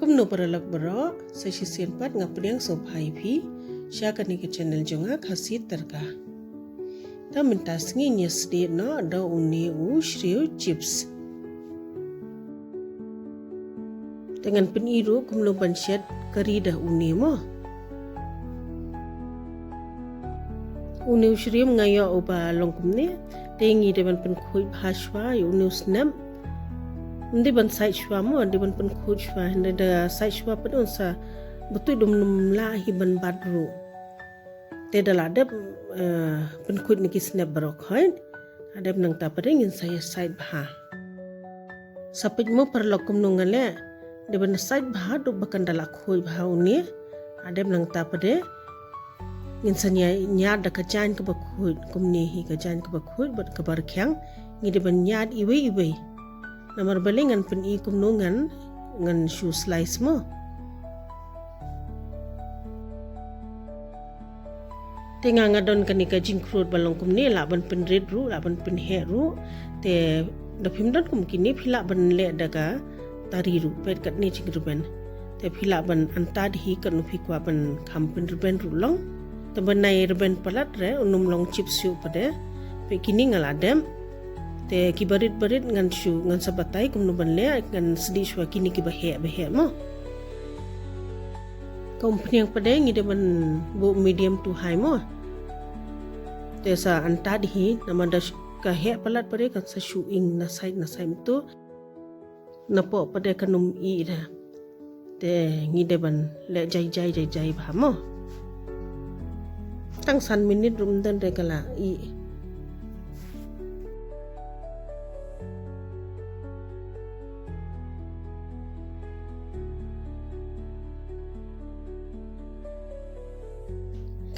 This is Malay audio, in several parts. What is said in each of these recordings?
Kumno paralak baro sesi senpat ngapdeng sopai phi syaka ni ke channel jonga khasi terka. Ta mintas ngi nyesdi no da uni u shriu chips. Dengan peniru kumno banshet kari dah uni mo. Uni u shriu ngaya oba longkumne tengi deban pen khoi bhashwa uni usnam. Ndi ban sai shwa mo ndi ban pen khoi shwa hande da sai shwa pen unsa betul dum la hi ban badru. Te dala adab pen khoi ni kisnap barok hain adab nang ta padeng in saya side bha. Sapit mo parlokum nungale de ban side bha do bakan dala khoi bha uni adab nang ta pade in sanya nya da ka jan ka ba khoi kumni hi ka jan ka ba khoi bat ka bar khyang ngi de ban nyad iwe namar balingan pen I kumnungan ngan shoe slice mo. Tenga ngadon kanika jingkrut balong kumni la ban pen red ru la ban pen he ru te da phimdan kum kini phila ban le daga tari ru pet kat ni jingruben te phila ban antad hi kan phi kwa ban kham pen ruben ru long te ban nai ruben palat re unum long chips yu pade pe kini ngaladem te kibarit-barit ngan shu ngan sabatai kumno banle ngan sedi shwa kini ki bahe mo company yang pada ngi de ban bu medium to high mo te sa anta di nama da ka he palat pare kan sa shu ing na side tu na po pada kanum I da te ngi de ban le jai ba mo tang san minit rum dan de kala I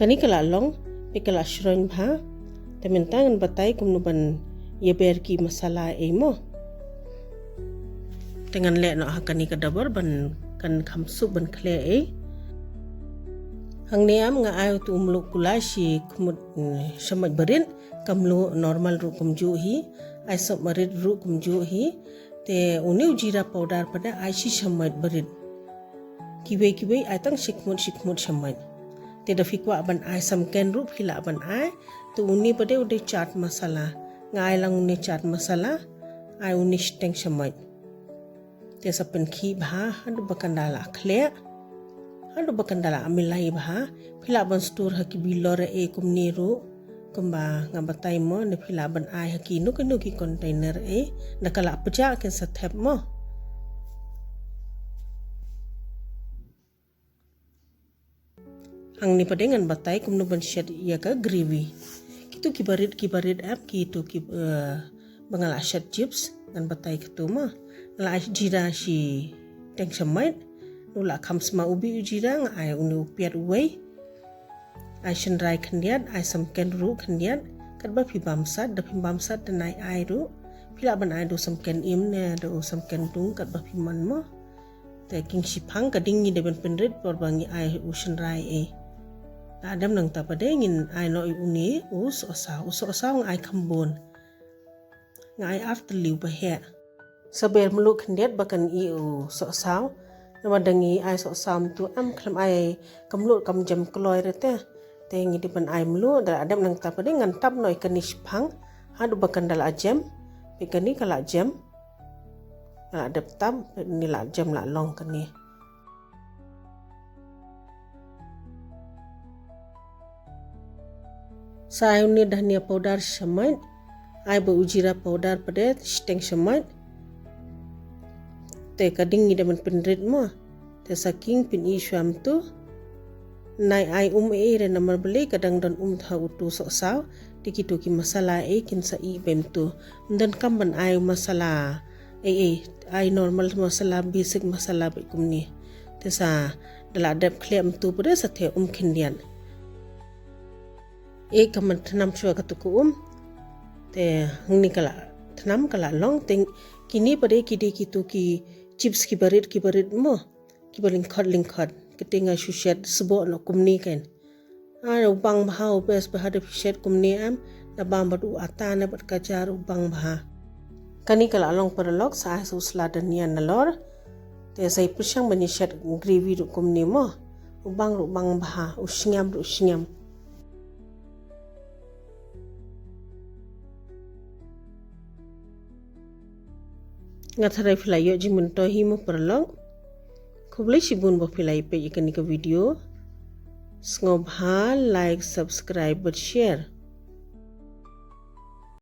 kani kala long pe kala shroin bha tementangan batai kumno ban yeber ki masala mo dengan le no hakani ka dabar ban kan khamsu ban khle hang niam nga ayo tu umlu kula shi kumut samaj barin kamlu normal ru kumju hi ai sob marit ru kumju hi te uni jira powder pada ai shi samaj barin kiwe ai tang shikmut samaj te da fikwa ban ai samken ru phila ban ai tu uni pade ude chaat masala ngai lang uni chaat masala ai uni steng samaj te sapen khi bha hadu bakandala khle hadu bakandala amilai bha phila ban store ha ki bilore kumni ru kumba ngabatai mo ne phila ban ai ha ki nuki container nakala puja ken sathep mo ang ni padengan batai kumno ban shed ya ka gravy kitu kibarit ap kitu bangala shed chips ngan batai kitu ma la jira shi teng samait nula khams ma ubi jira nga ai unu piat uwei ai shenrai khandiat ai samken ru khandiat kadba phi bamsat da phi bamsat nai ai ru phila ban ai do samken im ne do samken tung kadba phi man mo te king shipang kading ni de ben penrit por bangi ai ushenrai Adam nang tapadengin ay no uni us osaw ay kambon ngai after liu bahe saber muluk hendet bakan I osaw namadangi ay osaw tu am klam ay kamlut kam jam kloy rete tengi dipan ay mulu da Adam nang tapadengan tap noi kanish pang hadu bakan dal ajam pekani kala jam ala adap tam ni la jam la long kani Saya ni dahnia powder samait, ai ba ujira powder pada steng samait. Te kading ni daman penrit mo, te saking pin ishwam tu, nai ai re namar beli kadang dan tha utu sok saw, dikitoki masala kin sa I bem tu, dan kamban ai masala ai normal masala basic masala bekum ni, te sa dala adap klem tu pada sa the kindian. Kaman tanam chua katuku te hangni kala tanam kala long ting kini pade kidi kitu ki chips kibarit mo kibaling khod ketinga shushet sebo no kumni ken ubang bha upes bahade shet kumni am na bambadu atana bat kajar ubang bha kani kala long paralog sa susla danian nalor Te sai persang menyesat gravy rukum ni mo. Ubang baha, usyngam. Ngatharai filai yo jimun to hi mo perlong. Kublai sibun bo filai pe ikan ika video. Sngobha, like, subscribe, but share.